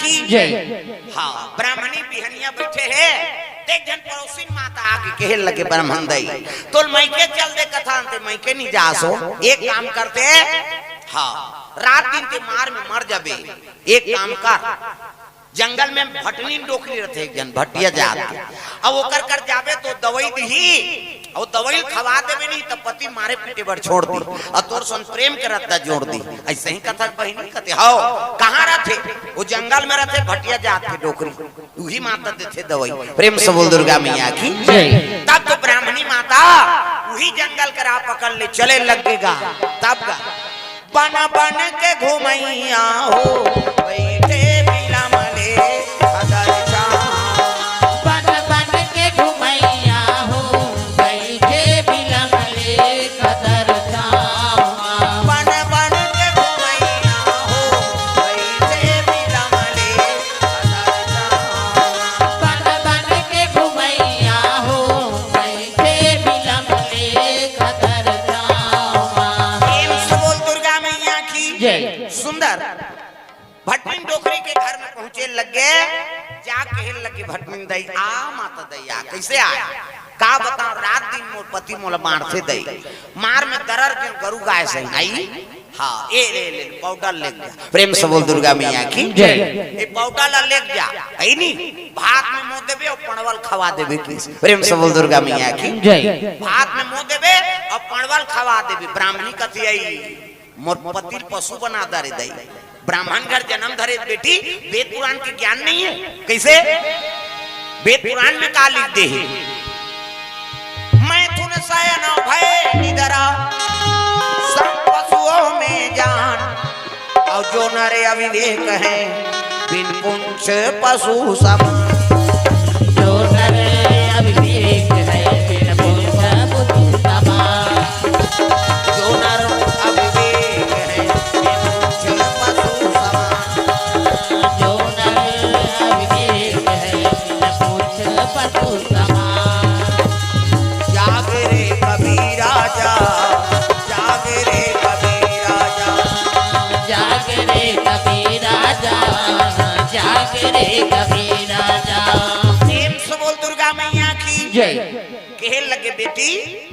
की जय। हाँ ब्राह्मणी बिहनिया बैठे है देख जन पड़ोसी माता आगे कहे लगे ब्राह्मण दई तो मैके चल दे कथा अंते मैके नहीं जा सो एक काम करते हाँ रात दिन के मार में मर जाबे एक काम कर जंगल में भटनी डोकरी रहते एक जन भटिया जाते अब ओकर कर जाबे तो दवाई दी और दवाई खवा देबे नहीं तो पति मारे पीटे पर छोड़ दी और तोर सन प्रेम के रत्ता जोड़ दी ऐसे ही कथा बहिनी कहते हां कहां रहते वो जंगल में रहते भटिया जाते डोकरी वही माता देते दवाई प्रेम से बोल दुर्गा मैया की जय। तब तो ब्राह्मणी माता वही जंगल करा पकड़ ले चले लगेगा तब का बन बन के घुमैया हो बैठे बिलमले अदर बन बन के घुमैया हो बैठे बिलमले कदर बन बन के घुमैया हो बैठे बिलमले अदर बन बन के घुमैया हो बैठे बिलमले कदर प्रेम से बोल दुर्गा मैया की जय। सुंदर भटनी डोकरी के घर में पहुंचे लगे जा कहे लगे भटनी दई आ माता दैया कैसे आया का बताओ रात दिन मोर पति मोला मार से दई मार में दरर के गरु गाय से आई हाँ ए ले पाउडर ले जा प्रेम से बोल दुर्गा मैया की जय। ए पाउडर ले जा आई नी भात में मुंह देबे और पणवल खवा देबे की प्रेम से बोल दुर्गा मैया की जय। भात में मुंह देबे और पणवल खवा देबे ब्राह्मणी कथी आई मोर पति पशु बना दे दई ब्राह्मण घर जन्म धरे बेटी वेद पुराण के ज्ञान नहीं है कैसे वेद पुराण में का लिख दे मैं तुन शयन भय निदरा सब पशुओं में जान और जो नरे अविवेक है बिन पुंछ पशु सब जो नर अविवेक है बिन पुंछ पशु समान जो नर अविवेक है बिन पुंछ पशु समान जो नर अविवेक है बिन पुंछ पशु समान जाग रे कबीरा जा जाग रे कबीरा जा जाग रे कबीरा जा जाग रे कबीरा जा प्रेम से बोल दुर्गा मैया की जय। कहे लगे बेटी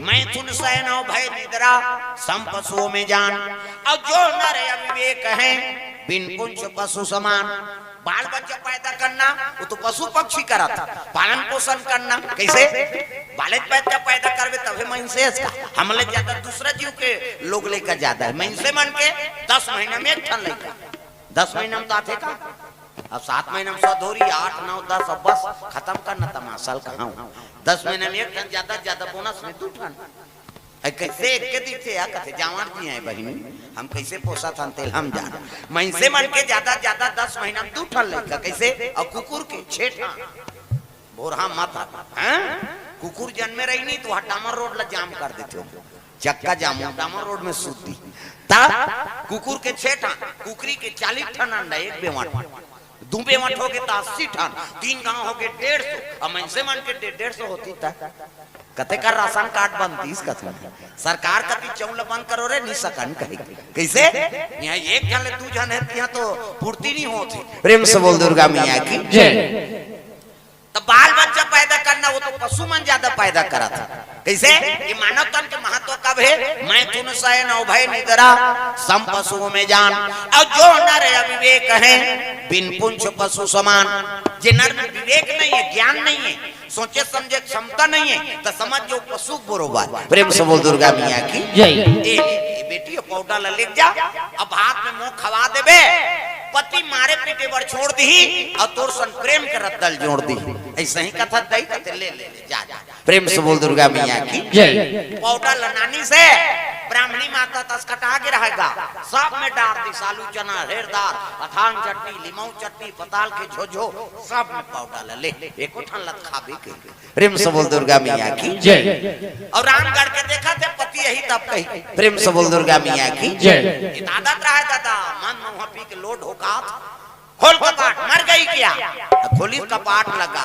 मैं तुन शयन भय निद्रा सम पशुओं में जान और जो नर अविवेक है बिन पुंछ पशु समान बाल बच्चा पैदा करना वो तो पशु पक्षी करा था पालन पोषण करना कैसे बालक बच्चा पैदा करवे तभी महिषेष का हमले ज्यादा दूसरा जीव के लोग लेकर ज्यादा है महिषे मन के 10 महीना में एक ठन लेकर 10 महीना में तो आते का अब 7 महीना में 100 धोरी 8 9 10 अब बस खत्म करना तमाशा कहाँ 10 महीने में एक टन ज्यादा बोनस में 2 टन कैसे एक के दिखे या कथे जावार जी हैं बहिनी हम कैसे पोसा था तेल हम जान महिषे मन के ज्यादा 10 महीना में 2 टन लेकर कैसे और कुकुर के 6 टन बोरहा मत हैं कुकुर जन्मे रही नहीं तो डामर रोड ला जाम कर देते हो चक्का जाम डामर रोड में सूती ता कुकुर के 6 टन कुकरी के 40 टन अंडा एक बेवाट 2 बेवाट हो गए तो 80 टन 3 गांव हो गए 150 और महिषे मन के 150 होती था कते कर राशन कार्ड बनती इस कथे सरकार कति चौल बंद करो रे नहीं सकन कहीं कैसे यहाँ एक जन ले 2 जन है यहाँ तो पूर्ति नहीं होती प्रेम से बोल दुर्गा मैया की जय। तो बाल बच्चा पैदा करना वो तो पशु मन ज्यादा पैदा करा था कैसे ये मानव तन के महत्व कब है मैं तुन शयन भय निद्रा सम पशुओं में जान और जो नर अविवेक है बिन पुंछ पशु समान जे नर में विवेक नहीं है ज्ञान नहीं है सोचे समझे क्षमता नहीं है तो समझ जो पशु बरोबर प्रेम से बोल दुर्गा मैया की जय। ए बेटी पाउडर ले जा अब हाथ में मुंह खवा देबे पति मारे पीटे पर छोड़ दी और तोर सन प्रेम के रत्तल जोड़ दी ऐसे ही कथा दई कते ले जा प्रेम से बोल दुर्गा मैया की जय। पाउडर लनानी से ब्राह्मणी माता तस कटा के रहेगा सब में डाल दी सालू चना हेरदार अथांग चटनी लिमौ चटनी पताल के झोझो सब में पाउडर ले एक उठन लत खाबे के प्रेम से बोल दुर्गा मैया की जय। और रामगढ़ के देखा थे पति यही तब कही प्रेम से बोल दुर्गा मैया की जय। आदत रहा दादा मन मुंह पी के लोड होका खोल कपाट मर गई क्या खोली कपाट लगा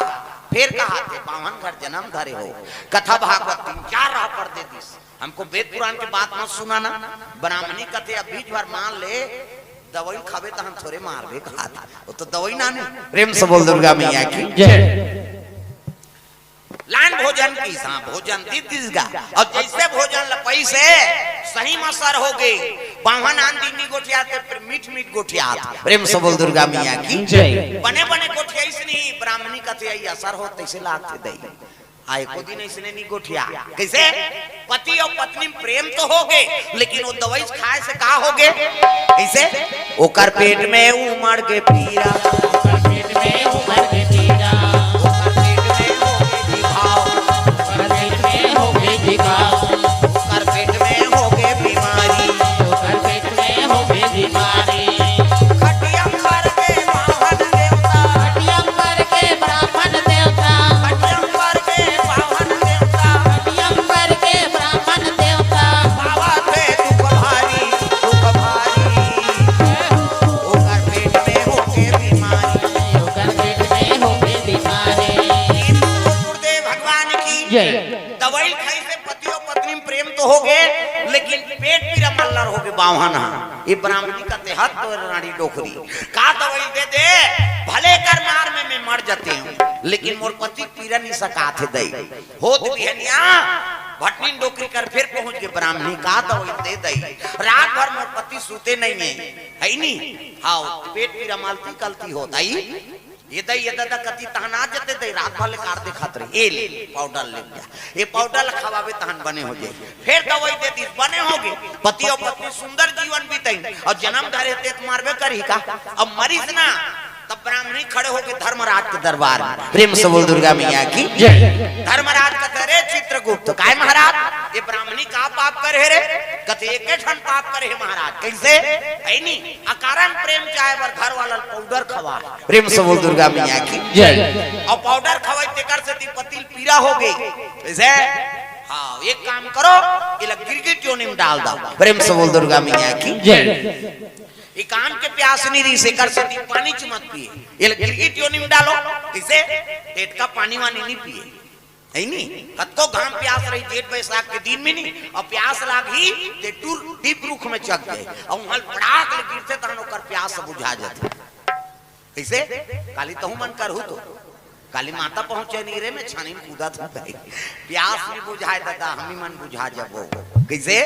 फिर कहा थे पावन घर जन्म धरे हो कथा भागवत 3-4 राह पर दे दिस हमको वेद पुराण की बात मत सुनाना ब्राह्मणी कथे अब बीच भर मान ले दवाई खावे तो हम थोड़े मारबे खात वो तो दवाई ना ने प्रेम से बोल दुर्गा मैया की जय। लान भोजन की सा भोजन दिसगा और जैसे भोजन लपई से सही मसर हो गए पावन आंदी गोठियाते मीठ मीठ गोठियात प्रेम से बोल दुर्गा मैया की जय। बने बने गोठिया इसने ब्राह्मणी कथे आई असर हो तैसे लागते दई आए को दिन इसने नहीं गोठिया कैसे पति और पत्नी प्रेम तो हो गए लेकिन वो दवाई खाए से का हो गए कैसे ओकर पेट में उमड़ के पीरा पेट में उमड़ के पीरा पेट में हो गए बीमारी पेट में हो गए बीमारी खटियंबर के पावन देवता खटियंबर के ब्राह्मण देवता खटियंबर के पावन देवता खटियंबर के ब्राह्मण देवता बाबा थे दुख भारी ओकर पेट में हो गए बीमारी पेट में हो गए बीमारी गुरुदेव भगवान की जय। दवाई खाई से पति और पत्नी में प्रेम तो हो गए लेकिन पेट पीरा मल्लर हो गए बावहन ये ब्राह्मणी का तेहत तो रानी डोखरी का दवाई दे दे भले कर मार में मैं मर जाते हूँ लेकिन मोर पति पीरा नहीं सका थे दई होत बिहनिया भटनी डोकरी कर फिर पहुंच गए ब्राह्मणी का दवाई दे दई रात भर मोर पति सूते नहीं है नहीं हाँ पेट पीरा मालती कलती होता ये दादा कति तहना जते दे रात भर कार दिखात रही ए ले पाउडर ले जा ये पाउडर खवावे तहन बने हो जाए फिर दवाई दे दी बने होगे पति और पत्नी सुंदर जीवन बीते और जन्म धरे तेत मारबे करी का अब मरीज ना तब ब्राह्मणी खड़े होके धर्मराज के दरबार में प्रेम से बोल दुर्गा मैया की जय। धर्मराज कहते रे चित्रगुप्त काय महाराज ये ब्राह्मणी का पाप करे रे कहते एक ठन पाप करे है महाराज कैसे है नहीं अकारण प्रेम चाहे बर घर वाला पाउडर खवा प्रेम से बोल दुर्गा मैया की जय। और पाउडर खवाई तेकर से ती पतिल पीरा हो गई कैसे हाँ एक काम करो ये गिरगिट योनि में डाल दो प्रेम से बोल दुर्गा मैया की जय। ये काम के प्यास नहीं रही से कर से पानी चुमत पिए ये गिरगिट योनि में डालो इसे पेट का पानी वानी नहीं पिए है नहीं कतको घाम प्यास रही जेठ बैसाख के दिन में नहीं और प्यास लागी ते टूर दीप रुख में चक गए और वहां पड़ाक ले गिरते तहन ओकर प्यास बुझा जाते कैसे काली तहु मन करहु तो काली माता पहुंचे नहीं रे मैं छानी में कूदा था प्यास नहीं बुझाए दादा हम ही मन बुझा जबो कैसे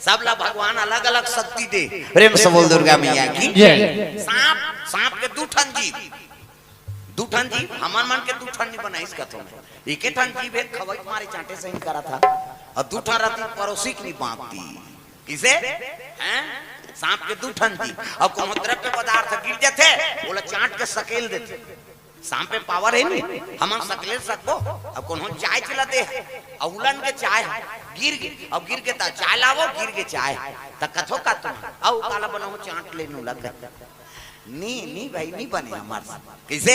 सब ला भगवान अलग अलग शक्ति दे प्रेम से बोल दुर्गा मैया की जय। सांप के दू ठन जीव हमार मन के दू ठन नहीं बना इस कथों में एक ठन जीव है खवई मारे चांटे से ही करा था और दू ठन रहती पड़ोसी की नहीं बांटती किसे हैं सांप के दू ठन जीव और कोनो द्रव्य पदार्थ गिर जाते बोला चाट के सकेल देते सांप पे पावर है नहीं हम सकले सकबो अब कोनो चाय चला दे औलन के चाय गिर गए अब गिर के ता चाय लावो गिर के चाय त कथो का तुम औ काला बनाओ चाट लेनु लग नी भाई नहीं बने हमार कैसे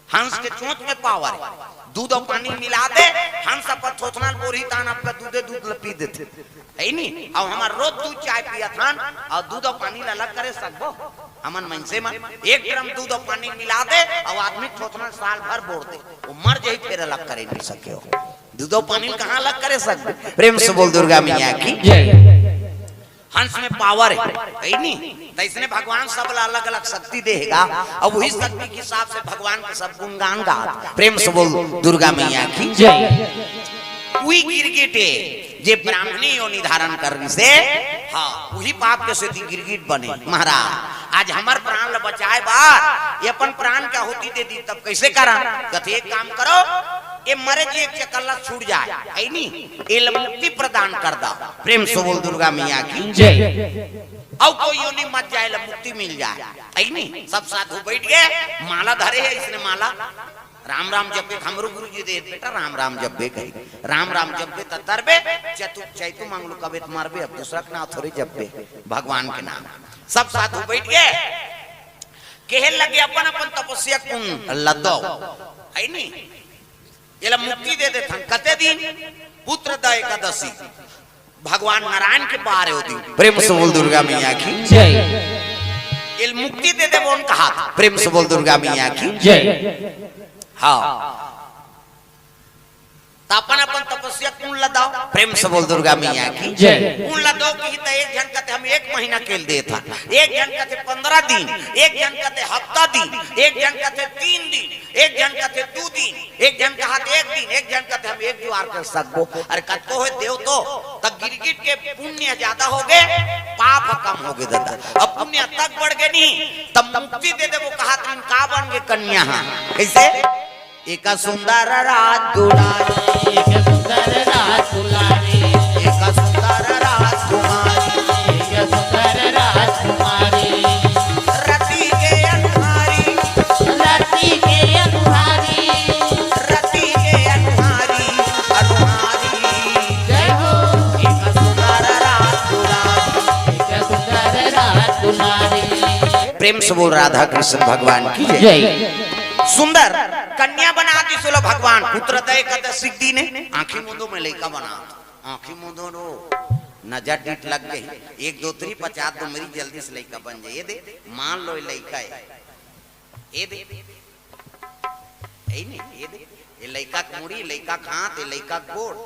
हंस के चोंच में पावर है दूध और पानी मिला दे हंस पर थोथना बोरी तान आपका दूध पी देते है नहीं और हमार रोज दूध चाय पिया थान और दूध और पानी अलग करे सकबो हमन मन से मन 1 ग्राम दूध और पानी मिला दे और आदमी थोथना साल भर बोल दे वो मर जाई फिर अलग करे नहीं सके हो दूध और पानी कहां अलग करे सकबे प्रेम से बोल दुर्गा मैया की जय। हंस में पावर है नहीं तो इसने भगवान सब अलग अलग शक्ति देगा और वही शक्ति के हिसाब से भगवान के सब गुणगान गा प्रेम से बोल दुर्गा मैया की जय। वही गिरगिटे जे ब्राह्मणी योनि धारण करने से हाँ वही पाप के से गिरगिट बने महाराज आज हमार प्राण ल बचाए बार ये अपन प्राण क्या होती दे दी तब कैसे करा कथे एक काम करो ये मरे जी एक चकल्ला छूट जाए है नहीं ये मुक्ति प्रदान कर दा प्रेम से बोल दुर्गा मैया की जय। और कोई योनि मत जाए मुक्ति मिल जाए है नहीं सब साधु बैठ गए माला धरे है इसने माला राम राम जब हमरो गुरु जी दे बेटा राम राम जब बे कही राम राम जब बे तरबे चैतु मांगलो कबे मारबे अब दूसरा के नाम थोड़ी जब बे भगवान के नाम सब साधु बैठ गए कहे लगे अपन अपन तपस्या कुन लदो है नहीं ये मुक्ति दे दे थन कते दिन पुत्र द एकादशी भगवान नारायण के बारे होती प्रेम से बोल दुर्गा मैया की जय। ये मुक्ति दे दे वो कहा प्रेम से बोल दुर्गा मैया की जय। हाँ तो अपन अपन तपस्या कौन लदाओ प्रेम से बोल दुर्गा मैया की जय। कौन लदाओ की तो एक जन कहते हम 1 महीना केल दे था, एक जन कहते 15 दिन, एक जन कहते हफ्ता दिन, एक जन कहते 3 दिन, एक जन कहते 2 दिन, एक जन कहते 1 दिन, एक जन कहते हम 1 द्वार कर सकबो। अरे कतो है देव तो तब गिरगिट के पुण्य ज्यादा हो गए, पाप कम हो गए दादा। अब पुण्य तक बढ़ गए नहीं तब मुक्ति दे दे। वो कहा तुम का बन गए कन्या। कैसे? एक सुंदर रात दुलारी, एक सुंदर राजकुमारी, एक सुंदर राजकुमारी, एक सुंदर राजकुमारी, रति के अनुहारी, रति के अनुहारी, रति के अनुहारी, अनुहारी। जय हो। एक सुंदर रात दुलारी, एक सुंदर राजकुमारी। प्रेम से बोल राधा कृष्ण भगवान की जय। जय। सुंदर कन्या बना दी सोलो भगवान। पुत्र दय कत सिद्धि ने आंखी मुंदो में लड़का बना, आंखी मुंदो रो नजर डीट लग गई, 1 2 3 50 तो मेरी जल्दी से लड़का बन जाए। ये दे मान लो लड़का है, ये दे नहीं, ये दे ये लड़का मुड़ी, लड़का खात, ये लड़का गोड़,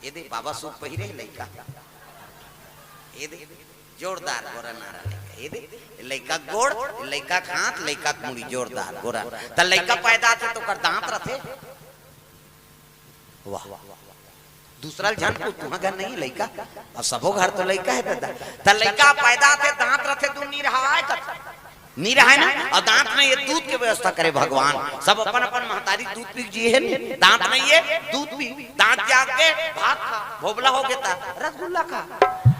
ये दे बाबा सूप पहिरे लड़का, ये दे जोरदार गोरा नारा लड़का, ये दे लड़का गोड़, लड़का खात, लड़का मुड़ी जोरदार गोरा। त लड़का पैदा थे तो कर दांत रथे। वाह दूसरा जान को तुम्हारा घर नहीं लड़का और सबो घर तो लड़का है दादा। त लड़का पैदा थे दांत रथे तू नहीं रहा है नहीं रहा है ना। और दांत में ये दूध की व्यवस्था करे भगवान। सब अपन अपन महतारी दूध पी जी है नहीं, दांत नहीं है दूध पी, दांत जाग के भात खा, भोबला हो गया रसगुल्ला खा।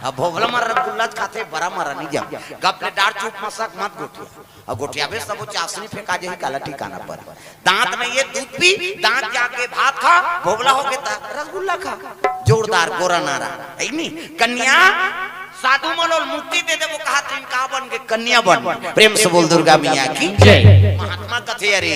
अब भोबला मार रसगुल्ला खाते बड़ा मारा नहीं जा गपले डार चुप मसक मत गोटिया और गोटिया में सब चाशनी फेंका जाए काला ठिकाना पर। दांत में ये दूध पी, दांत जाग के भात खा, भोबला हो गया रसगुल्ला खा। जोरदार गोरा नारा है नहीं। कन्या साधु मनोल मुक्ति दे दे। वो कहा तुम का बन गए कन्या बन। प्रेम से बोल दुर्गा मैया की जय। महात्मा कथे अरे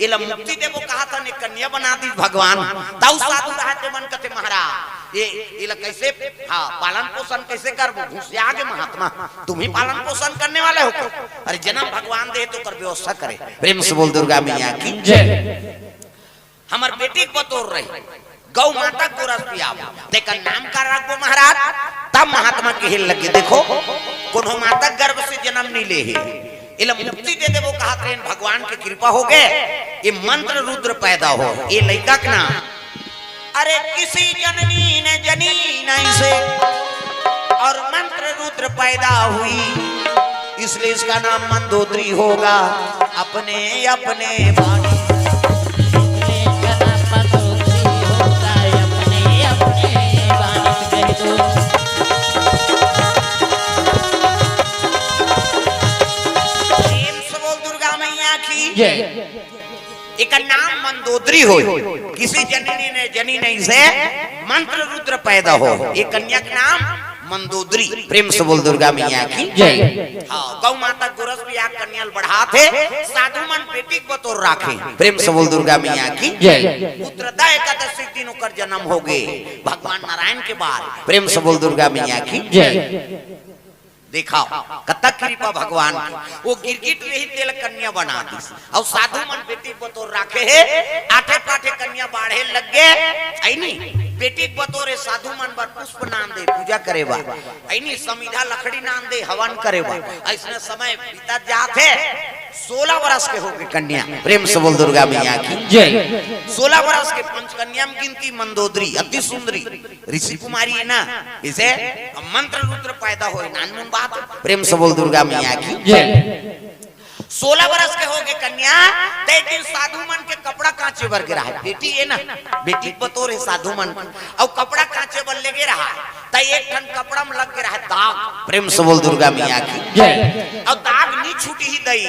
ये ला मुक्ति दे। वो कहा था ने कन्या बना दी भगवान। ताऊ साधु रहते मन कथे महाराज ये ला कैसे हाँ पालन पोषण कैसे कर घुस आगे महात्मा तुम ही पालन पोषण करने वाले हो। अरे जन्म भगवान दे तो कर व्यवस्था करे। प्रेम से बोल दुर्गा मैया की जय। हमार बेटी को बतौर रही गौ माता को रस पियाओ देखा नाम का रखो महाराज। तब महात्मा के हिल लगे देखो कोनो माता गर्भ से जन्म नहीं ले है इला मुक्ति दे दे। वो कहा ट्रेन भगवान की कृपा हो गए ये मंत्र रुद्र पैदा हो ये लड़का का नाम। अरे किसी जननी ने जनी नहीं से और मंत्र रुद्र पैदा हुई इसलिए इसका नाम मंदोदरी होगा। अपने अपने वाणी एक नाम मंदोदरी हो। किसी जननी ने जनी नहीं से मंत्र रुद्र पैदा हो ये कन्या का नाम मंदोदरी। प्रेम से बोल दुर्गा मैया की जय। हाँ गौ माता गोरस भी आग कन्या बढ़ा थे साधु मन बेटी को तो राखे। प्रेम से बोल दुर्गा मैया की जय। पुत्र दा एकादशी दिन कर जन्म हो गए भगवान नारायण के बाद। प्रेम से बोल दुर्गा मैया की जय। देखा कतक कृपा भगवान वो गिरगिट रही तेल कन्या बना दी और साधु मन बेटी बतौर राखे है। आठे पाठे कन्या बाढ़े लग गए आई नहीं बेटी बतौर साधु मन बर पुष्प नाम दे पूजा करे बा आई नहीं समीधा लकड़ी नाम दे हवन करे बा। ऐसा समय बीता जाते 16 वर्ष के हो गए कन्या। प्रेम से बोल दुर्गा मैया की जय। 16 वर्ष के पंचकन्या में गिनती मंदोदरी अति सुंदरी ऋषि कुमारी है ना इसे मंत्र रुद्र पैदा हो नानमुन बात। प्रेम से बोल दुर्गा मैया की जय। 16 वर्ष के हो गए कन्या लेकिन साधु मन के कपड़ा कांचे बर गिरा है। बेटी है ना बेटी बतौर है साधु मन और कपड़ा कांचे बर लगे रहा तो एक ठन कपड़ा में लग रहा है दाग। प्रेम से बोल दुर्गा मैया की जय। और दाग नहीं छूटी ही दई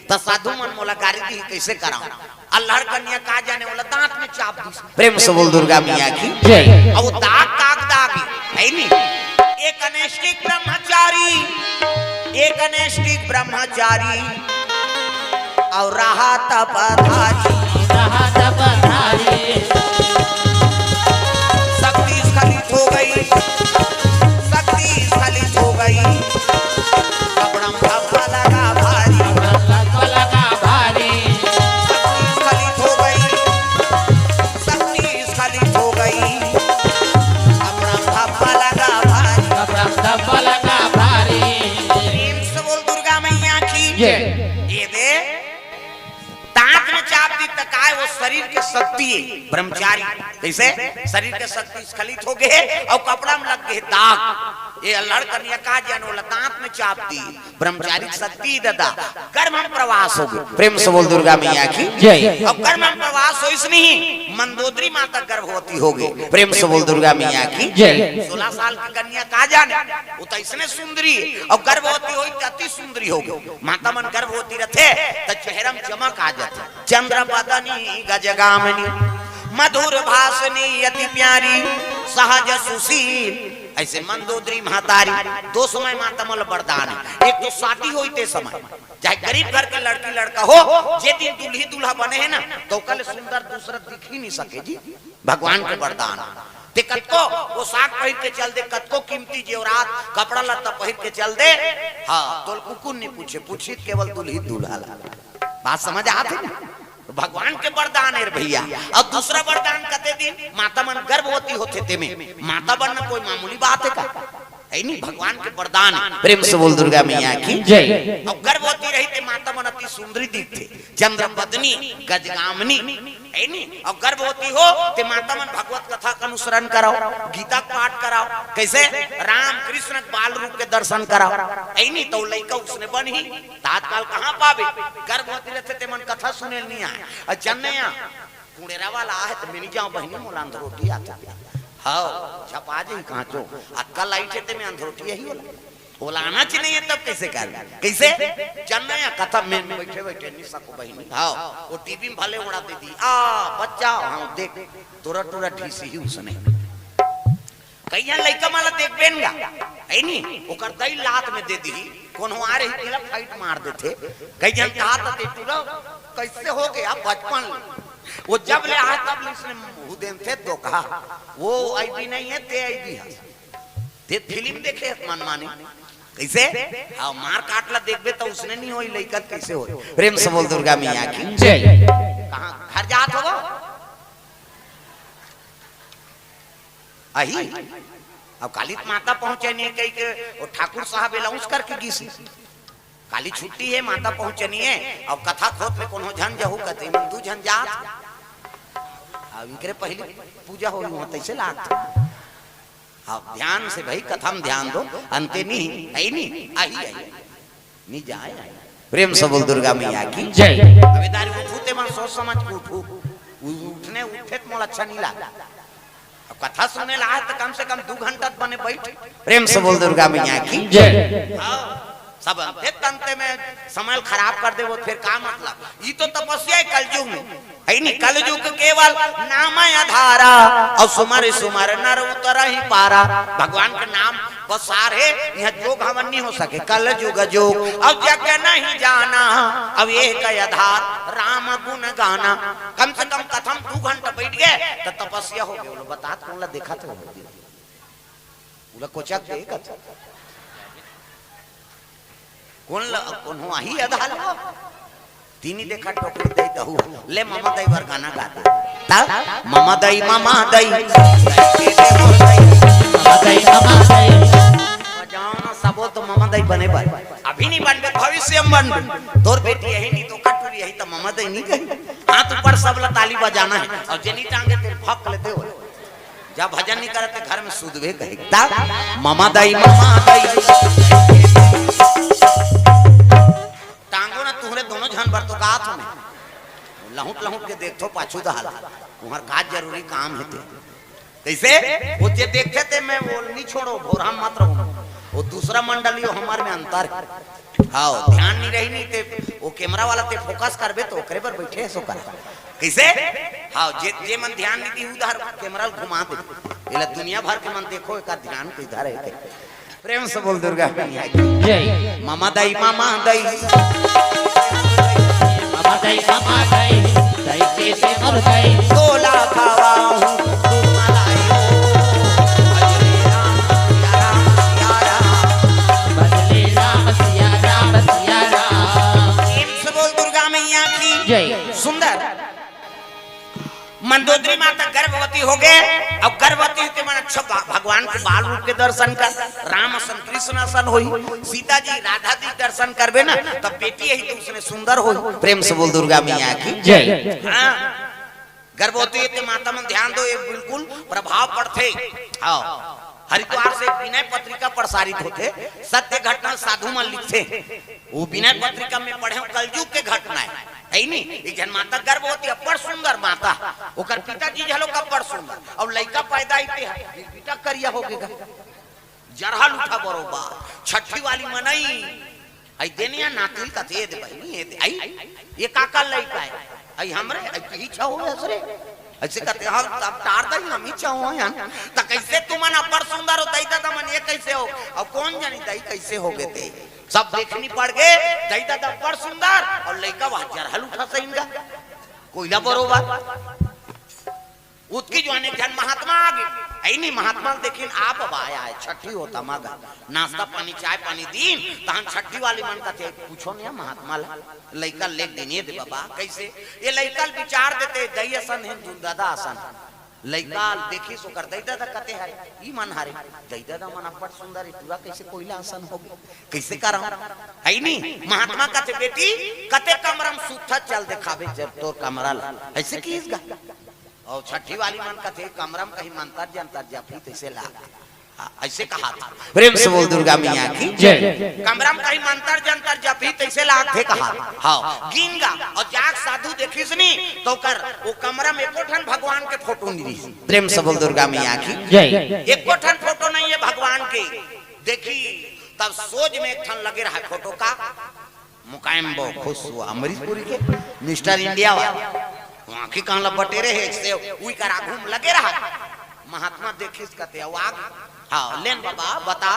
तो साधु मन मोला गारी दी कैसे कराऊं। अल्लाह कन्या का जाने वाला दांत में चाप दी। प्रेम से बोल दुर्गा मैया की जय। और दाग काग दाग है नहीं। एक अनैष्टिक ब्रह्मचारी और रहा तपधारी शक्ति स्खलित हो गई कपड़ा धब्बा लगा भारी शक्ति स्खलित हो ये दे दांत में चाप दी तक आए वो शरीर के शक्ति है ब्रह्मचारी कैसे शरीर के शक्ति स्खलित हो गए और कपड़ा में लग गए दाग ये लड़कनिया का जन वाला दांत में चाप दी ब्रह्मचारी शक्ति दादा कर्म प्रवास हो गए प्रेम से बोल दुर्गा मैया की जय अब कर्म प्रवास हो इसमें ही मंदोदरी माता गर्भवती हो गई प्रेम से बोल दुर्गा मैया की जय 16 साल की कन्या का जाने वो तो इसने सुंदरी और गर्भवती हुई अति सुंदरी हो गई माता मन गर्भवती रथे तो चेहरा में चमक आ जाता चंद्र बदनी गजगामिनी मधुर भाषणी अति प्यारी सहज सुशील ऐसे मंदोदरी महतारी दो समय माता मल वरदान है एक तो शादी हुई ते समय चाहे गरीब घर के लड़की लड़का हो जे दिन दूल्ही दूल्हा बने हैं ना तो कल सुंदर दूसरा दिख ही नहीं सके जी भगवान के वरदान ते कतको वो साग पहिर के चल दे कतको कीमती जेवरात कपड़ा लत्ता पहिर के चल दे हाँ तो कुकुन नहीं पूछे केवल दूल्ही दूल्हा बात समझ आती ना भगवान के वरदान है भैया और दूसरा वरदान कहते दिन माता मन गर्भवती होते थे में माता बनना कोई मामूली बात है का है नहीं भगवान के वरदान प्रेम से बोल दुर्गा मैया की जय और गर्भवती रही थे माता मन अति सुंदरी दिखते चंद्र बदनी गजगामिनी है नहीं और गर्भवती हो ते माता मन भगवत कथा का अनुसरण कराओ गीता पाठ कराओ कैसे राम कृष्ण बाल रूप के दर्शन कराओ है नहीं तो लड़का उसने बन ही तात्काल कहाँ पावे गर्भवती रहते ते मन कथा सुने नहीं आए और चन्नैया कुड़ेरा वाला है तो मिनी जाओ बहनी मोला अंधरोटी आता हाँ छपा जी कहाँ चो अक्का लाइट है में अंधरोटी यही होला बोलाना चाहिए नहीं है तब कैसे कर कैसे चन्नैया कथा में बैठे बैठे निशा को बहनी हाँ वो टीवी में भले उड़ा दे दी बच्चा हाँ देख तोरा टोरा ढीसी ही उसने कईया लइका माला देख बेनगा है नहीं ओकर दई लात में दे दी कोनो आ रही तेरा फाइट मार देते कई जन कहा था ते टूरा कैसे हो गया बचपन वो जब ले आए तब इसने मुंह देन थे तो कहा वो आईबी नहीं है ते आईबी है ते फिल्म देखे मनमानी कैसे हाँ मार काटला देखबे तो उसने नहीं होई लइका कैसे होई प्रेम से बोल दुर्गा मैया की जय कहां घर जात हो अही अब कालित माता पहुंचे नहीं कही के और ठाकुर साहब अलाउंस करके गीसी काली छुट्टी है माता पहुंचनी है अब कथा खोत में कोनो झन जहू कहते मन दू झन जात अब इकरे पहले पूजा होई हो तैसे लात अब ध्यान से भाई कथा में ध्यान दो अंते नहीं है नहीं आई नहीं जाए प्रेम से बोल दुर्गा मैया की जय अबेदारी उठूते मन सोच समझ के उठू उठने उठे तो मोला अच्छा नहीं लगा अब कथा सुनने ला तो कम से कम 2 घंटा बने बैठ प्रेम से बोल दुर्गा मैया की जय सब तंते में समय खराब कर दे वो फिर का मतलब ये तो तपस्या है कलयुग में है नहीं कलयुग केवल नाम आधारा और सुमर सुमर नर उतर ही पारा भगवान का नाम बसार है यह जोग हवन नहीं हो सके कलयुग जोग अब जग नहीं जाना अब एक आधार राम गुण गाना कम से कम कथम 2 घंटा बैठ गए तो तपस्या हो गई बता कौन देखा था कोचक देख कौन हो ही आधार तीनी देखा टोकरी दे दहू ले मामा दई बार गाना गाता ता मामा दई बजाना सबो तो मामा दई बने बार अभी नहीं बनबे भविष्य में बनबे तोर बेटी यही नहीं तो कटुरी यही तो मामा दई नहीं कही हाथ ऊपर सबला ताली बजाना है और जेनी टांगे तेरे फक लेते हो जब भजन नहीं करते घर में सुधवे कहे ता मामा दई दोनों जानवर तो गात में लहुट लहुट के देखो पाछू दहाला तुम्हार काज जरूरी काम है कैसे वो जे देखते थे मैं वो नहीं छोड़ो भोरा मत रहो वो दूसरा मंडली हमारे में अंतर हाँ ध्यान नहीं रही नहीं ते वो कैमरा वाला ते फोकस करबे तो ओकरे पर बैठे सो कर कैसे हाँ जे मन ध्यान नहीं दी उधर कैमरा घुमा दे इला दुनिया भर के मन देखो एक ध्यान किधर है प्रेम से बोल दुर्गा मैया की जय मामा दई मामा दई दई कैसे मर गई तोला खावाऊं तू मलायो बजले राम सिया राम बजले राम सिया राम प्रेम से बोल दुर्गा मैया की जय सुंदर मंदोदरी माता गर्भवती हो गए। अब गर्भवती के मन अच्छा भगवान के बाल रूप के दर्शन कर, राम सन कृष्ण सन होई, सीता जी राधा जी दर्शन करबे ना तब बेटी यही तो उसने सुंदर होई। प्रेम से बोल दुर्गा मैया की जय। हाँ गर्भवती के माता में ध्यान दो, ये बिल्कुल प्रभाव पड़ते। हाँ हरिद्वार से विनय पत्रिका प्रसारित होते, सत्य घटना साधु मन लिखते, वो विनय पत्रिका में पढ़े कलयुग के घटना है नहीं। एक जन माता गर्भवती अपर सुंदर माता, ओकर पिताजी झलो कपर सुंदर, अब लड़का पैदा ही है बेटा करिया हो गएगा, जरहल उठा बरोबर छठी वाली मनई आई देनिया नातिल का दे दे भाई ये दे आई ये काका लड़का है आई हमरे आई इच्छा हो असरे ऐसे कहते हम अब टार दई हम इच्छा हो यार त कैसे तुमन अपर सुंदर हो दई दादा मन ये कैसे हो, अब कौन जानी दई कैसे हो गए थे, सब देखनी पड़ गए दई दादा अपर सुंदर और लड़का वहां जरहल उठा सहीगा कोयला बरोबर उसकी जो अनेक जन महात्मा आ गए आई नहीं महात्मा देखिन आप अब आया है छठी होता मगा नाश्ता पानी चाय पानी दीन तहन छठी वाली मन का थे पूछो नहीं महात्मा लइका ले दिने दे बाबा कैसे ये लइका विचार देते दई असन है दादा असन लइका देखी सो कर दई दादा कते हरे ई मन हरे दई दादा मन अपर सुंदर पूरा कैसे कोयला असन हो कैसे कर आई नहीं महात्मा का थे बेटी कते कमरम सुथा चल दिखावे जब तोर कमरा ऐसे की इसका और छठी वाली मन का थे कमरम कहीं मंतर जंतर जफी तैसे ला ऐसे कहा था। प्रेम से बोल दुर्गा मैया की जय। कमरम कहीं मंतर जंतर जफी तैसे ला थे कहा हाँ गिंगा और जाग साधु देखिस नहीं तो कर वो कमरम एको ठन भगवान के फोटो नहीं। प्रेम से बोल दुर्गा मैया की जय। एको ठन फोटो नहीं है भगवान के देखी तब सोच में एक ठन लगे रहा फोटो का मुकायम बो खुश हुआ अमरीशपुरी के मिस्टर इंडिया वाला वहां की कांला बटेरे है से उई करा घूम लगे रहा महात्मा देखिस कते आग हां लेन बाबा बता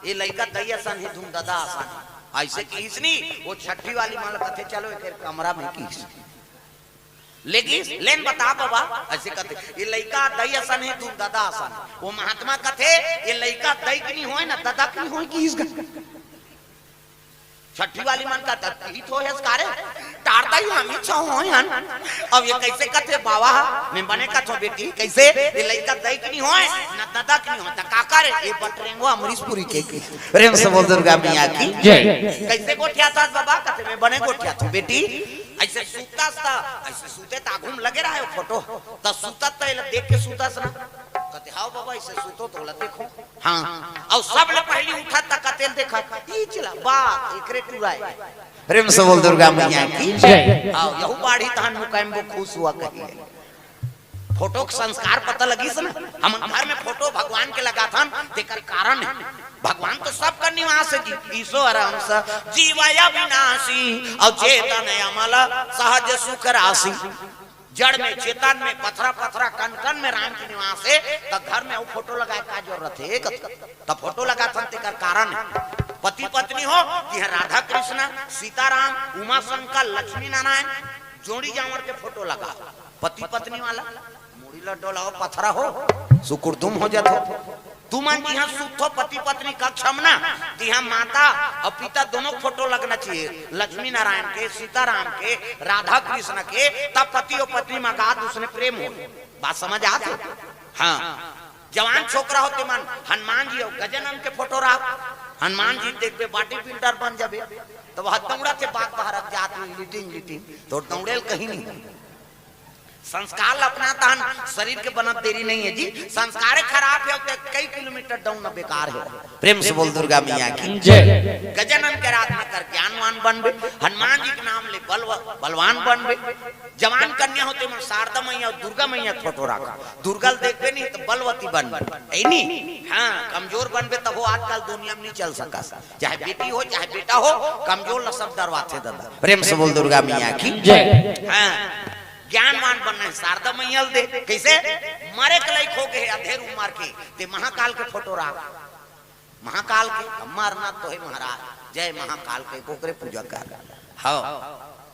ये लइका दैया सन ही धूम दादा आसान ऐसे किसनी वो छठी वाली मान कथे चलो एक कमरा में किस लेकिन लेन बता बाबा ऐसे कथे ये लइका दैया सन ही धूम दादा आसान वो महात्मा कथे ये लइका दै की नहीं होय ना दादा की होय किस छठी वाली मन का तकलीफ हो है इसकारे टारता ही हम इच्छा हो यार अब ये कैसे कहते बाबा मैं बने का तो बेटी कैसे ये लइका दई की नहीं होए ना दादा की नहीं होता काका रे ये बटरेंगो अमरीशपुरी के प्रेम से बोल दुर्गा मैया की जय। कैसे गोठिया था बाबा कहते मैं बने गोठिया तो बेटी ऐसे सूता था ऐसे सूते ता घूम लगे रहा है फोटो त सूता त देख के सूता ना कहते हां बाबा ऐसे सूतो तो देखो हां और सब ले पहली उठा ता कतेल देखा ई चला बात एकरे टुराए। प्रेम से बोल दुर्गा मैया की जय। आओ यहू बाड़ी तहन मुकाम वो खुश हुआ कहिए फोटो के संस्कार पता लगी से ना हम घर में फोटो भगवान के लगा था तेकर कारण है भगवान तो सब का निवास है जी ईश्वर अंश जीवय विनाशी और चेतन अमल सहज सुख राशि जड़ में चेतन में पथरा पथरा कन कन में राम के निवास है तो घर में वो फोटो लगाए का जरूरत है तब फोटो लगा था तेकर कारण है पति पत्नी हो कि राधा कृष्ण सीताराम उमा शंकर लक्ष्मी नारायण जोड़ी जावर के फोटो लगा पति पत्नी वाला मुड़ी लडोला पथरा हो सुकुर तुम हो जातो तुमन यहाँ सुथो पति पत्नी का क्षमना यहाँ माता और पिता दोनों फोटो लगना चाहिए लक्ष्मी नारायण के सीताराम के राधा कृष्ण के तब पति और पत्नी में का दूसरे प्रेम हो बात समझ आते हाँ जवान छोकरा होते मन हनुमान जी और गजानन के फोटो रख हनुमान जी देखते बाटी बिल्डर बन जाबे तो वह दौड़ा से बात बाहर जात लिटिंग तो दौड़ेल कहीं नहीं संस्कार अपनाता है शरीर के बनत देरी नहीं है जी संस्कार खराब है तो कई किलोमीटर डाउन बेकार है। प्रेम से बोल दुर्गा मैया की जय। गजानन के आराधना कर ज्ञानवान बनबे हनुमान जी के नाम ले बलवान बनबे जवान कन्या होते मन शारदा मैया और दुर्गा मैया फोटो रखा दुर्गा देखबे नहीं तो बलवती बनबे ऐ नहीं हां कमजोर बनबे तब वो आजकल दुनिया में नहीं चल सका चाहे बेटी हो चाहे बेटा हो कमजोर ल सब डरवाते दादा। प्रेम से बोल दुर्गा मैया की जय। हां ज्ञानवान बनना है शारदा मैया दे कैसे मारे कलाई खो गए अधेर उमर के ते महाकाल के फोटो रख महाकाल के अमरनाथ तो है महाराज जय महाकाल के कोकरे पूजा कर हाँ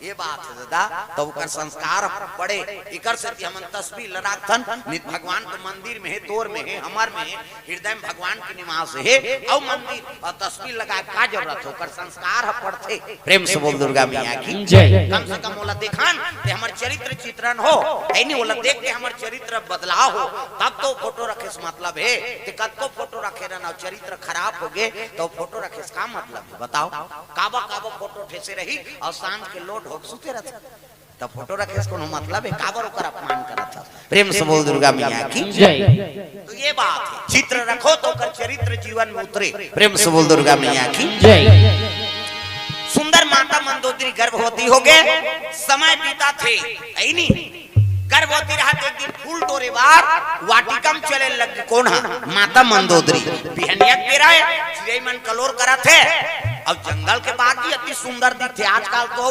ये बात है दादा। तो ओकर संस्कार पड़े इकर से कि हमन तस्वीर लराथन नित भगवान के मंदिर में है, तोर में है, हमार में है, हृदय में भगवान के निवास है और मंदिर और तस्वीर लगा का जरूरत हो, ओकर संस्कार पड़ते। प्रेम से बोल दुर्गा मैया की जय। कम से कम ओला देखान ते हमर चरित्र चित्रण हो, ऐनी ओला देख के हमर चरित्र बदलाव हो, तब तो फोटो रखे से मतलब है। ते कद को फोटो रखे रहना चरित्र खराब हो गए तो फोटो रखे से का मतलब है बताओ। काबा काबा फोटो ठेसे रही और सांझ के लोट हो सुते रहते, तब फोटो रखे से कोनो मतलब है, काबर ओकर अपमान करत था। प्रेम से बोल दुर्गा मैया की जय। तो ये बात है, चित्र रखो तो ओकर चरित्र जीवन में उतरे। प्रेम से बोल दुर्गा मैया की जय। सुंदर माता मंदोदरी गर्भवती हो गए, समय बीता थे ऐनी गर्भवती रहा। एक दिन फूल तोरे बार वाटिकम चले लग कौन है माता मंदोदरी बिहनिया पेरा चिड़ै मन कलोर करा थे। अब जंगल के बाग भी अति सुंदर दिखते आजकल तो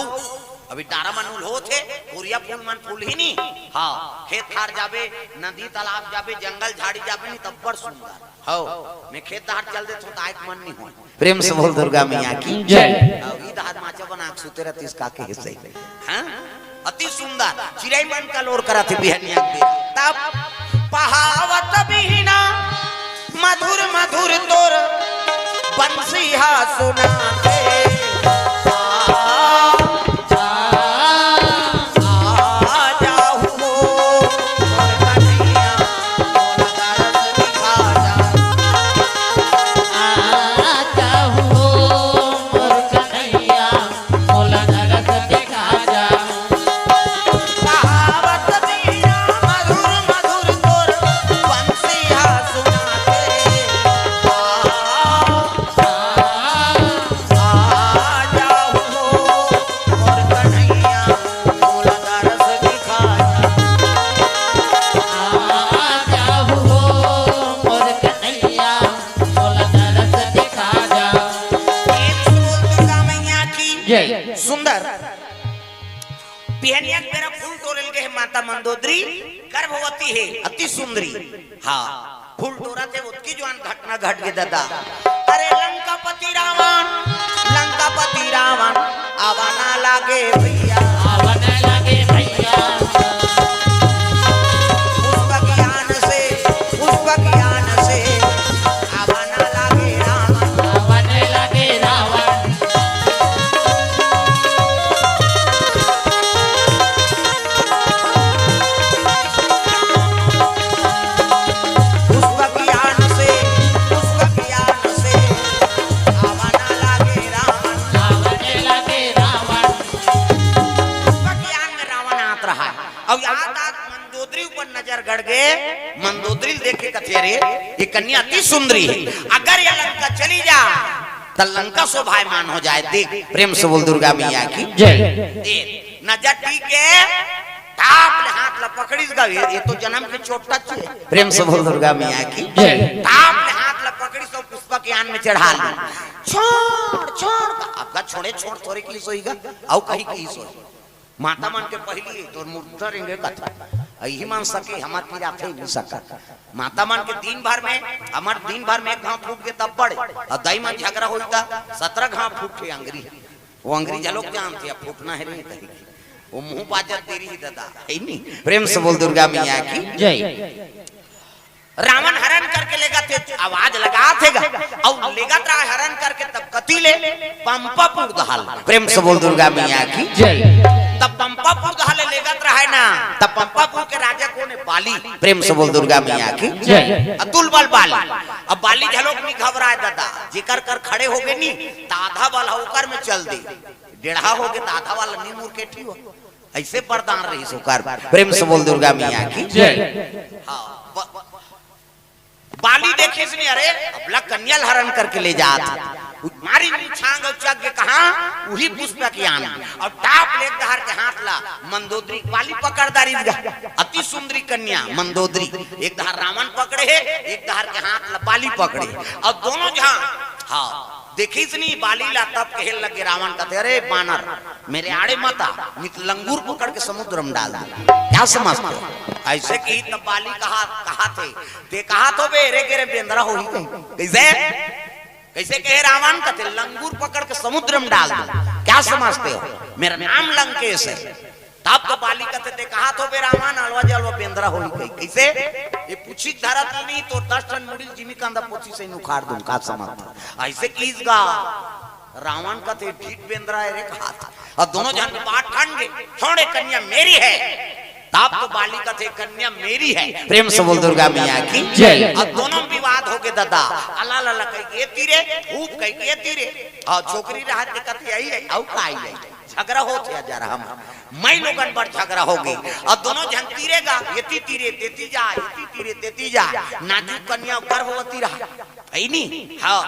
अभी डारा मन हो थे, पूरिया फूल मन फूल ही नहीं। हाँ खेत खार जाबे, नदी तालाब जाबे, जंगल झाड़ी जाबे नहीं तब बड़ सुंदर हो। मैं खेत धार चल दे तो आइक मन नहीं हो। प्रेम से बोल दुर्गा मैया की जय। ई दाद माचा बना सुते रहती इसका के हिस्से हां अति सुंदर चिड़ै मन का लोर करा थे बिहनिया के। तब पहावत बिना मधुर मधुर तोर बंसिया सुनाते। सुंदर बिहनिया मेरा फूल तोड़ल के है माता मंदोदरी गर्भवती है अति सुंदरी। हाँ फूल तोड़ा थे उसकी जो घटना घट के दादा। अरे लंकापति रावण आवाना लागे भैया, आवाना लागे भैया। पुष्प ज्ञान से आवाना लागे रावण, आवाने लागे रावण। गड़ गए मंदोदरी देख के कथे रे ये कन्या अति सुंदरी है, अगर ये लंका चली जा तो लंका शोभायमान हो जाए। देख प्रेम से बोल दुर्गा मैया की जय। नजर टीक के ताप ले हाथ ला पकड़ीस गा, ये तो जन्म के चोटा छे। प्रेम से बोल दुर्गा मैया की जय। ताप ले हाथ ला पकड़ीस तो पुष्प के आन में चढ़ा ले। छोड़ छोड़ आपका छोड़े छोड़ थोड़े की सोईगा औ कहीं की सोई माता मन के पहली तो मूर्तर इंगे कथा यही मान सके हमार पीरा थे नहीं सका। माता मन के दिन भर में हमार दिन भर में घाव फूट के तब पड़े और दई मन झगड़ा होता 17 घाव फूटे अंगरी। वो अंगरी जलोक जानते अब फूटना है नहीं कहीं वो मुंह बाजत तेरी ही दादा है नहीं। प्रेम से बोल दुर्गा मैया की जय। रावण हरण करके लेगा थे आवाज लगा थेगा और लेगा रहा हरण करके तब कती ले पंपापुर दहाल। प्रेम से बोल दुर्गा मैया की जय। तब पंपापुर दहाल लेगा रहा है ना तब पंपापुर के राजा कौन है बाली। प्रेम से बोल दुर्गा मैया की जय। अतुल बल बाली। अब बाली झलोक नहीं घबराए दादा जिकर कर खड़े हो गए नी तो आधा बल होकर में चल दे डेढ़ा हो गए तो आधा वाला नी मुर के ठीक हो ऐसे बरदान रही सुकार। प्रेम से बोल दुर्गा मैया की जय। हाँ बाली देखे से नहीं अरे अबला कन्या हरण करके ले जात मारी छांग चग के कहा वही पुष्प की आन और टाप ले दहर के हाथ ला मंदोदरी बाली पकड़दारी अति सुंदरी कन्या मंदोदरी एक दहर रावण पकड़े है एक दहर के हाथ ला बाली पकड़े और दोनों जहां हाँ देखी नहीं बाली ला तब कहे लगे रावण कहते अरे बानर मेरे आड़े मता नित लंगूर पकड़ के समुद्र में डाल दिया क्या समझते ऐसे की तब बाली कहा थे ते कहा तो बे रे गेरे बेंद्रा हो ही कैसे कैसे कहे रावण कहते लंगूर पकड़ के समुद्र में डाल दो, क्या समझते हो मेरा नाम लंकेश है। तब तो बाली कहते थे कहा तो बे रावण अलवा जलवा बेंद्रा होई गई। कैसे ये पूछी धरत नहीं तो 10 टन मुड़ी जिमी कांदा पोछी से उखाड़ दूं, का समझ ऐसे कीसगा रावण का थे ठीक बेंद्रा है रे कहा था। और दोनों जन के बात ठान गए छोड़े कन्या मेरी है। तब तो बाली का थे कन्या मेरी है। प्रेम से बोल दुर्गा मैया की जय। और दोनों विवाद हो गए दादा अल्लाह अल्लाह कह के तीरे खूब कह के तीरे और छोकरी रहा के कहते आई है औ का आई है झगड़ा होते जा रहा हम मैं लोगन पर झगड़ा होगी और दोनों जन तीरेगा येती तीरे तेती जा येती तीरे तेती जा नाजुक कन्या गर्भवती रहा है नहीं। हाँ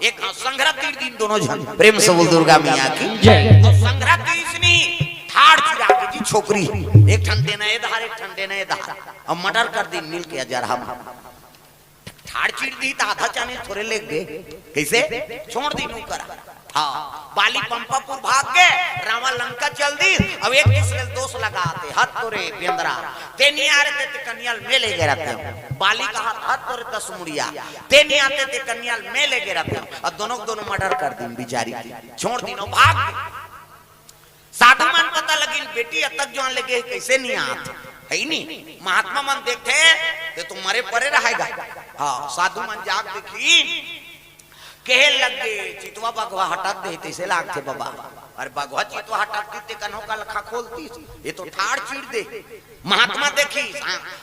एक संग्रह तीर दिन दोनों जन प्रेम से बोल दुर्गा मैया की जय। और संग्रह तीसनी ठाड़ चिरा के जी छोकरी एक ठन देना है धार एक ठन देना है धार और मर्डर कर दी मिल के जा रहा हम ठाड़ चिड़ दी तो आधा चाने थोड़े ले गए कैसे छोड़ दी नू करा। हाँ बाली पंपापुर भाग गए रावण लंका चल दी। अब एक दूसरे दोष लगाते हाथ तोरे बेंद्रा ते नहीं आ रहे थे कन्याल में ले गए रहते बाली का हाथ तोरे 10 मुड़िया ते नहीं आते थे कन्याल में ले गए रहते और दोनों मर्डर कर दी बिचारी छोड़ दी नो भाग साधु मन पता लगी बेटी अब तक जान लगे कैसे नहीं आते है नहीं महात्मा मन देखते तो तुम मरे परे रहेगा। हाँ साधु मन जाग देखी कहे लग गए चितवा बगवा हटा दे तैसे लागते बाबा अरे बगवा चितवा हटाती ते कन्हों का लखा खोलती ये तो ठाड़ चीड़ दे। महात्मा देखी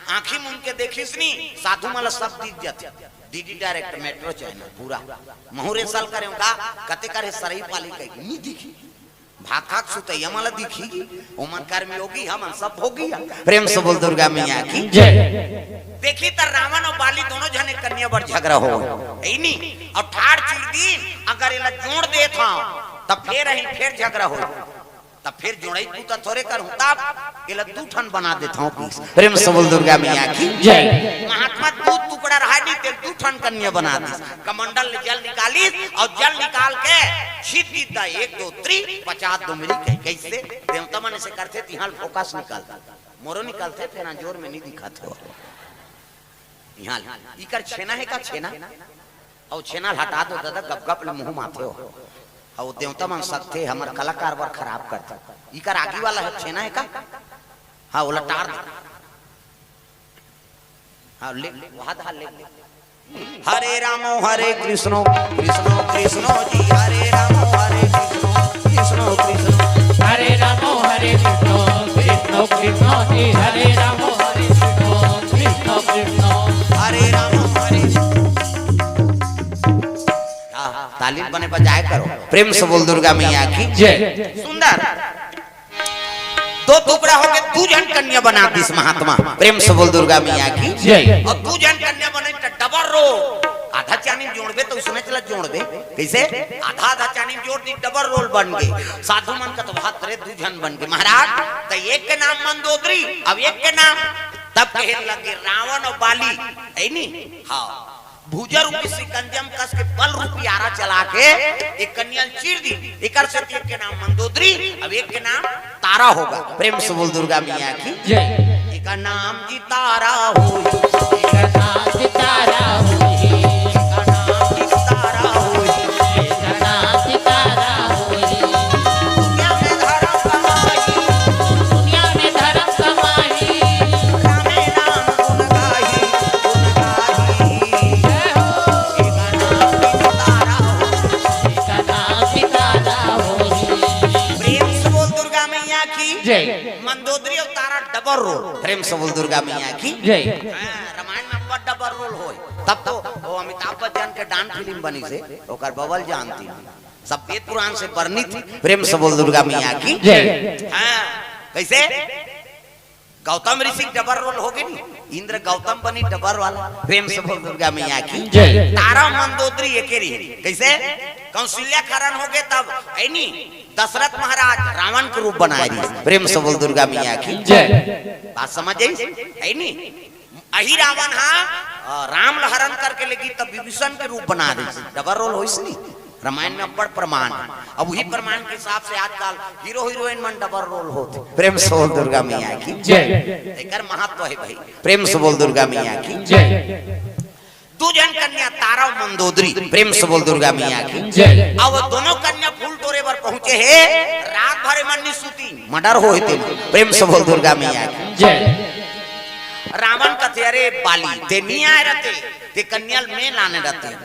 आंखी मुन के देखी सुनी साधु मला सब दिख जाते डीडी डायरेक्ट मेट्रो चैनल पूरा महुरे साल करेगा कते करे सरई पाली कही नहीं दिखी भाग सुते यमला दिखी ओमन कार में होगी हम सब होगी। प्रेम से बोल दुर्गा मैया की जय। देखी तर रावण और बाली दोनों जने कन्या पर झगड़ा हो है नहीं और ठाड़ चीड़ दी अगर इला जोड़ दे था तब फिर झगड़ा हो तब फिर जोड़ई तू तो थोड़े कर तब इला 2 ठन बना देता हूं पीस। प्रेम से बोल दुर्गा मैया की जय। महात्मा 2 टुकड़ा रहा नहीं ते 2 ठन कन्या बना दी कमंडल जल निकाली और जल निकाल के सीधी दा 1 2 3 50 दो मिली कैसे देवता मन से करते तिहाल फोकस निकालता मोरो निकालते तेरा जोर में नहीं दिखाते हो यहाँ इकर छेना है का छेना और छेना हटा दो दादा गप गप ले मुंह माथे हो और देवता मन सकते हमार कलाकार वर खराब करता इकर आगे वाला है छेना है का। हाँ वो लटार दे हाँ ले वहां धा ले हरे रामो हरे कृष्णो कृष्णो कृष्णो जी हरे रामो हरे कृष्णो कृष्णो कृष्णो हरे रामो हरे कृष्णो कृष्णो कृष्णो जी हरे रामो हरे कृष्णो कृष्णो कृष्णो हरे रामो हरे तालीम बने बजाय करो। प्रेम से बोल दुर्गा मैया की जय। सुंदर 2 टुकड़ा हो के 2 जन कन्या बना दी महात्मा प्रेम से बोल दुर्गा मैया की जय। और 2 जन कन्या बने डबल रो आधा चानी जोड़ दे तो उसने चला जोड़ दे कैसे आधा चानी जोड़ दी डबल रोल बन गई। साधु मन का तो बहुत तरह 2 जन बन गए महाराज तो एक के नाम मंदोदरी अब एक के नाम तब कहे लगे रावण और बाली है नहीं। हाँ भूजा रूपी सिकंजम कस के बल रूपी आरा चला के एक कन्या चीर दी एक के नाम मंदोदरी अब एक के नाम तारा होगा। प्रेम से बोल दुर्गा मैया की जय। एक नाम जी तारा हो एक नाम जी तारा हो एक नाम जी तारा हो एक नाम जी तारा हो दुनिया में धर्म कमाई दुनिया में धर्म कमाई रामे नाम गुण गाही जय हो एक नाम जी तारा हो एक नाम जी तारा हो प्रेम से बोल दुर्गा मैया की जय। मंदोदरी और तारा डबल रोल। प्रेम से बोल दुर्गा मैया की जय। रामायण में बड़ डबल रोल हो तब तो वो अमिताभ बच्चन के डांस फिल्म बनी से ओकर बबल जानती सब वेद पुराण से वर्णित। प्रेम से बोल दुर्गा मैया की जय। हाँ कैसे गौतम ऋषि डबल रोल हो गई इंद्र गौतम बनी डबल वाला। प्रेम से बोल दुर्गा मैया की जय। तारा मंदोदरी एक ही कैसे कौशल्या खरण हो गए तब ऐनी दशरथ महाराज रावण के रूप बनाए दी। प्रेम से बोल दुर्गा मैया की जय। बात समझ आई ऐनी अही रावण हाँ राम हरण करके लेगी तब विभीषण के रूप बना दी डबल रोल हो इसलिए रामायण में बड़ प्रमाण अब वही प्रमाण के हिसाब से आजकल हीरो हीरोइन में डबल रोल होते। प्रेम से बोल दुर्गा मैया की जय। एकर महत्व है भाई। प्रेम से बोल दुर्गा मैया की जय। दो जन कन्या तारा और मंदोदरी, प्रेम से बोल दुर्गा मैया की जय। अब वो दोनों कन्या फूल तोरे पर पहुंचे है, रात भर मन्नी सूती मर्डर होते, प्रेम से बोल दुर्गा मैया की जय। रावण कथे अरे बाली ते नहीं आए रहते, ते कन्या में लाने रहते।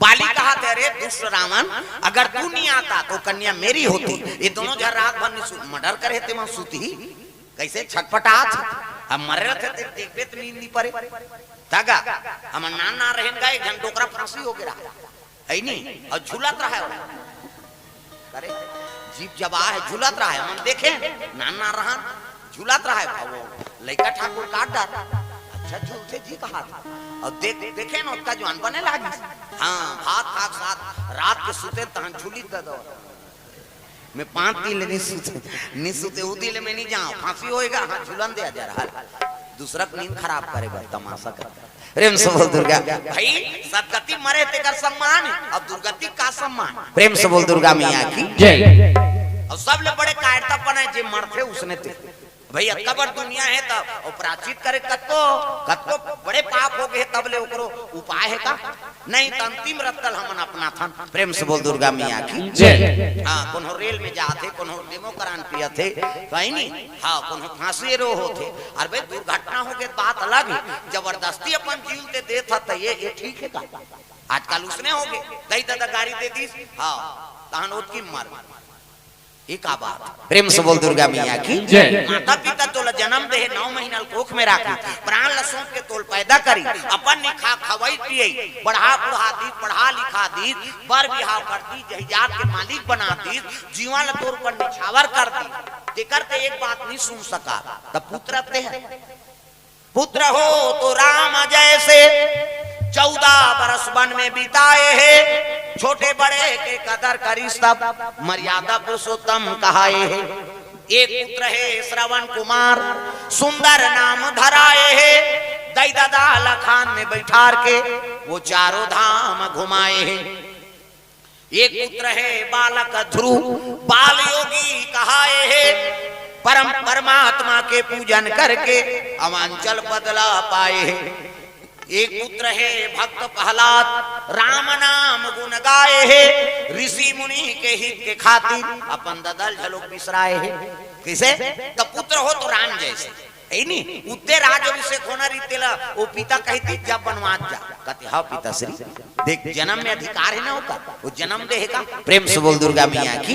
बाली कहा थे अरे दुष्ट रावण, अगर तू नहीं आता तो कन्या मेरी होती। ये दोनों जब रात भर मर्डर करे थे वहां सूती कैसे छटपटात, अब मरे रहते थे देखते तो नींद नहीं पड़े तागा हम नाना रहन गए एक घंटों का फांसी हो गया है नहीं, और झूलत रहा है। अरे जीप जब आ है झूलत रहा है, हम देखे नाना रहा झूलत रहा है, वो लड़का ठाकुर काट डाला। अच्छा झूलते जी कहा था, और देखे ना उसका जवान बने लगी। हाँ हाथ हाथ साथ रात के सुते तहन झूली दो मैं 5 दिन नहीं सुते उदिल में नहीं जाऊं फांसी होएगा। हाँ झूलन दे जा रहा दूसरा नींद खराब करेगा तमाशा कर। प्रेम से बोल दुर्गा भाई, सदगति मरे तेकर सम्मान, अब दुर्गति का सम्मान। प्रेम से बोल दुर्गा मैया की जय। और सब ले बड़े कायरतापन है जे मरते उसने थे भाई कबर दुनिया है तब और प्राचित करे कत्तो कत्तो बड़े पाप हो गए तब ले ओकरो उपाय है का नहीं तो अंतिम रत्तल हमन अपना था। प्रेम से बोल दुर्गा मैया की जय। हाँ कोनो रेल में जाते कोनो डेमो करान पिया थे कहीं नहीं, हाँ कोनो फांसी रो होते। और भाई दुर्घटना हो गई बात अलग है, जबरदस्ती अपन जीवते दे था तो ये ठीक है का आजकल उसने हो गए दही दादा गाड़ी दे दी। हाँ तहन की मर एक बात। प्रेम से बोल दुर्गा मैया की जय। माता पिता तोला जन्म दे 9 महीना कोख में राखी, प्राण लसों के तोल पैदा करी, अपन ने खा खवाई पिए, बढ़ा बुढ़ा दी, पढ़ा लिखा दी, बर बिहाव कर दी, जहियात के मालिक बना दी, जीवन तोर पर निछावर कर दी। तेकर ते एक बात नहीं सुन सका तब पुत्र ते है। पुत्र हो तो राम जैसे 14 बरस वन में बिताए हैं, छोटे बड़े के कदर करी सब मर्यादा पुरुषोत्तम कहाए है। एक पुत्र है श्रवण कुमार सुंदर नाम धराए है, दई दादा लखान में बैठार के वो चारों धाम घुमाए हैं। एक पुत्र है बालक ध्रुव बाल योगी कहाए है, परम परमात्मा के पूजन करके अवांचल बदला पाए हैं। एक पुत्र है भक्त प्रहलाद राम नाम गुण गाए है, ऋषि मुनि के हित के खातिर अपन ददल झलोक बिसराए है। किसे तो पुत्र हो तो राम जैसे है नहीं, उते राज अभिषेक होना रीतेला वो पिता कहती जब बनवास जा कहते हाँ पिता श्री देख जन्म में अधिकार है ना होगा वो जन्म देगा। प्रेम से बोल दुर्गा मैया की